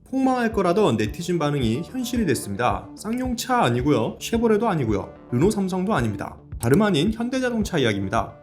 폭망할 거라던 네티즌 반응이 현실이 됐습니다. 쌍용차 아니고요, 쉐보레도 아니고요, 르노 삼성도 아닙니다. 다름 아닌 현대자동차 이야기입니다.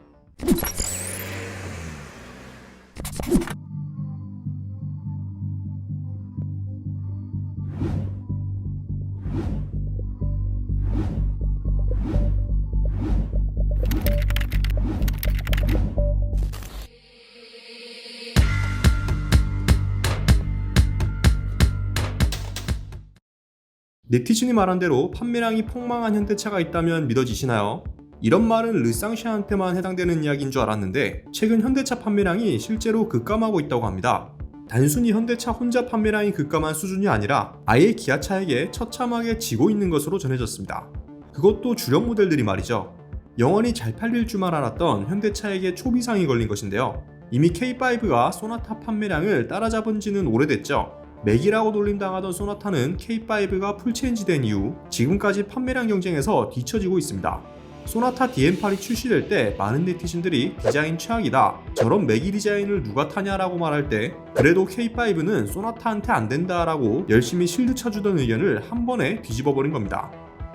네티즌이 말한 대로 판매량이 폭망한 현대차가 있다면 믿어지시나요? 이런 말은 르쌍샤한테만 해당되는 이야기인 줄 알았는데 최근 현대차 판매량이 실제로 급감하고 있다고 합니다. 단순히 현대차 혼자 판매량이 급감한 수준이 아니라 아예 기아차에게 처참하게 지고 있는 것으로 전해졌습니다. 그것도 주력 모델들이 말이죠. 영원히 잘 팔릴 줄만 알았던 현대차에게 초비상이 걸린 것인데요. 이미 K5가 소나타 판매량을 따라잡은 지는 오래됐죠. 맥이라고 놀림당하던 소나타는 K5가 풀체인지된 이후 지금까지 판매량 경쟁에서 뒤처지고 있습니다. 소나타 DM8이 출시될 때 많은 네티즌들이 디자인 최악이다, 저런 맥이 디자인을 누가 타냐라고 말할 때 그래도 K5는 소나타한테 안된다 라고 열심히 실드 쳐주던 의견을 한 번에 뒤집어버린 겁니다.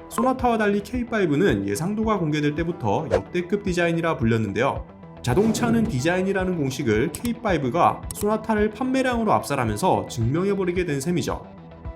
소나타와 달리 K5는 예상도가 공개될 때부터 역대급 디자인이라 불렸는데요. 자동차는 디자인이라는 공식을 K5가 소나타를 판매량으로 압살하면서 증명해버리게 된 셈이죠.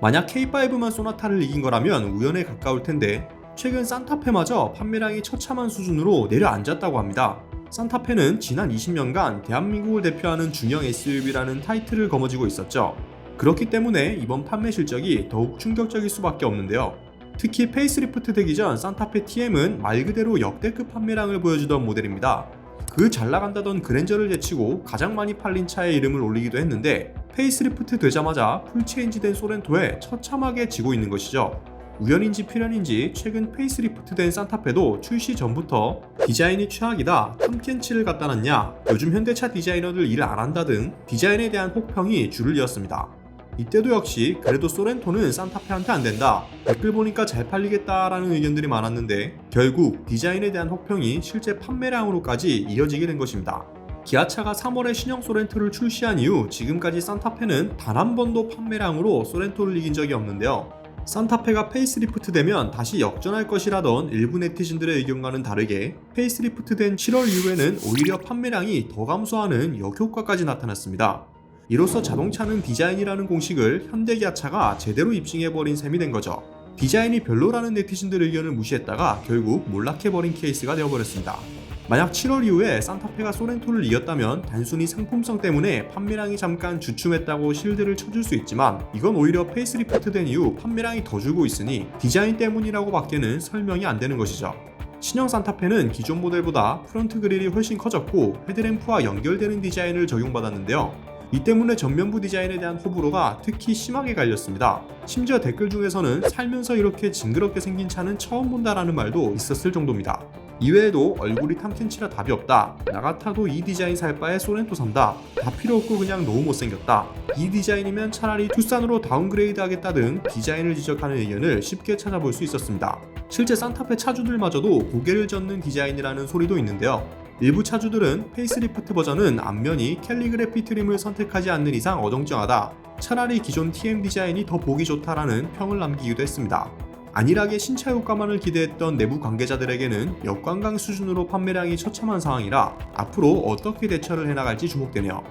만약 K5만 소나타를 이긴 거라면 우연에 가까울 텐데 최근 산타페마저 판매량이 처참한 수준으로 내려앉았다고 합니다. 산타페는 지난 20년간 대한민국을 대표하는 중형 SUV라는 타이틀을 거머쥐고 있었죠. 그렇기 때문에 이번 판매 실적이 더욱 충격적일 수밖에 없는데요. 특히 페이스리프트 되기 전 산타페 TM은 말 그대로 역대급 판매량을 보여주던 모델입니다. 그 잘나간다던 그랜저를 제치고 가장 많이 팔린 차의 이름을 올리기도 했는데 페이스리프트 되자마자 풀체인지된 소렌토에 처참하게 지고 있는 것이죠. 우연인지 필연인지 최근 페이스리프트 된 산타페도 출시 전부터 디자인이 최악이다, 탐켄치를 갖다 놨냐, 요즘 현대차 디자이너들 일 안 한다 등 디자인에 대한 혹평이 줄을 이었습니다. 이때도 역시 그래도 소렌토는 산타페한테 안된다, 댓글 보니까 잘 팔리겠다라는 의견들이 많았는데 결국 디자인에 대한 혹평이 실제 판매량으로까지 이어지게 된 것입니다. 기아차가 3월에 신형 소렌토를 출시한 이후 지금까지 산타페는 단 한 번도 판매량으로 소렌토를 이긴 적이 없는데요. 산타페가 페이스리프트 되면 다시 역전할 것이라던 일부 네티즌들의 의견과는 다르게 페이스리프트 된 7월 이후에는 오히려 판매량이 더 감소하는 역효과까지 나타났습니다. 이로써 자동차는 디자인이라는 공식을 현대기아차가 제대로 입증해버린 셈이 된 거죠. 디자인이 별로라는 네티즌들 의견을 무시했다가 결국 몰락해버린 케이스가 되어버렸습니다. 만약 7월 이후에 산타페가 소렌토를 이겼다면 단순히 상품성 때문에 판매량이 잠깐 주춤했다고 실드를 쳐줄 수 있지만 이건 오히려 페이스리프트 된 이후 판매량이 더 줄고 있으니 디자인 때문이라고 밖에는 설명이 안 되는 것이죠. 신형 산타페는 기존 모델보다 프론트 그릴이 훨씬 커졌고 헤드램프와 연결되는 디자인을 적용받았는데요. 이 때문에 전면부 디자인에 대한 호불호가 특히 심하게 갈렸습니다. 심지어 댓글 중에서는 살면서 이렇게 징그럽게 생긴 차는 처음 본다라는 말도 있었을 정도입니다. 이외에도 얼굴이 탐켄치라 답이 없다, 나 같아도 이 디자인 살 바에 소렌토 산다, 다 필요 없고 그냥 너무 못생겼다, 이 디자인이면 차라리 투싼으로 다운그레이드 하겠다 등 디자인을 지적하는 의견을 쉽게 찾아볼 수 있었습니다. 실제 산타페 차주들마저도 고개를 젓는 디자인이라는 소리도 있는데요. 일부 차주들은 페이스리프트 버전은 앞면이 캘리그래피 트림을 선택하지 않는 이상 어정쩡하다, 차라리 기존 TM 디자인이 더 보기 좋다라는 평을 남기기도 했습니다. 안일하게 신차 효과만을 기대했던 내부 관계자들에게는 역관광 수준으로 판매량이 처참한 상황이라 앞으로 어떻게 대처를 해나갈지 주목되네요.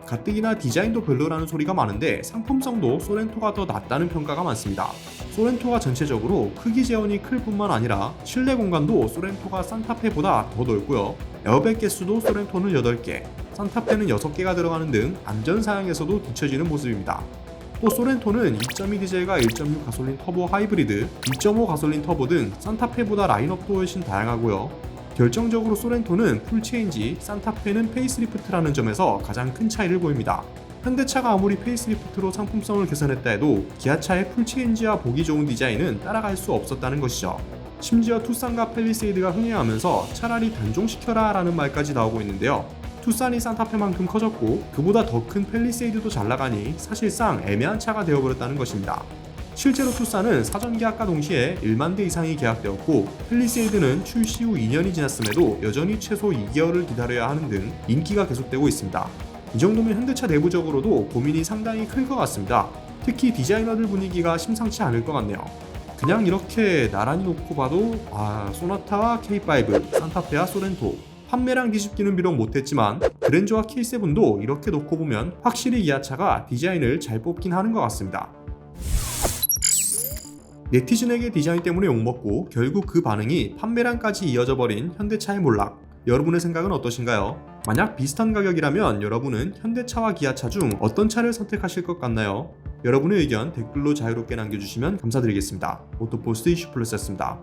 가뜩이나 디자인도 별로라는 소리가 많은데 상품성도 소렌토가 더 낫다는 평가가 많습니다. 소렌토가 전체적으로 크기 재원이 클 뿐만 아니라 실내 공간도 소렌토가 산타페보다 더 넓고요. 에어백 개수도 소렌토는 8개, 산타페는 6개가 들어가는 등 안전사양에서도 뒤처지는 모습입니다. 또 소렌토는 2.2 디젤과 1.6 가솔린 터보 하이브리드, 2.5 가솔린 터보 등 산타페보다 라인업도 훨씬 다양하고요. 결정적으로 소렌토는 풀체인지, 산타페는 페이스리프트라는 점에서 가장 큰 차이를 보입니다. 현대차가 아무리 페이스리프트로 상품성을 개선했다 해도 기아차의 풀체인지와 보기 좋은 디자인은 따라갈 수 없었다는 것이죠. 심지어 투싼과 팰리세이드가 흥행하면서 차라리 단종시켜라 라는 말까지 나오고 있는데요. 투싼이 산타페만큼 커졌고 그보다 더 큰 팰리세이드도 잘 나가니 사실상 애매한 차가 되어버렸다는 것입니다. 실제로 투싼은 사전 계약과 동시에 1만 대 이상이 계약되었고 팰리세이드는 출시 후 2년이 지났음에도 여전히 최소 2개월을 기다려야 하는 등 인기가 계속되고 있습니다. 이 정도면 현대차 내부적으로도 고민이 상당히 클 것 같습니다. 특히 디자이너들 분위기가 심상치 않을 것 같네요. 그냥 이렇게 나란히 놓고 봐도 소나타와 K5, 산타페와 소렌토, 판매량 뒤집기는 비록 못했지만 그랜저와 K7도 이렇게 놓고 보면 확실히 기아차가 디자인을 잘 뽑긴 하는 것 같습니다. 네티즌에게 디자인 때문에 욕먹고 결국 그 반응이 판매량까지 이어져 버린 현대차의 몰락. 여러분의 생각은 어떠신가요? 만약 비슷한 가격이라면 여러분은 현대차와 기아차 중 어떤 차를 선택하실 것 같나요? 여러분의 의견 댓글로 자유롭게 남겨주시면 감사드리겠습니다. 오토포스트 이슈플러스였습니다.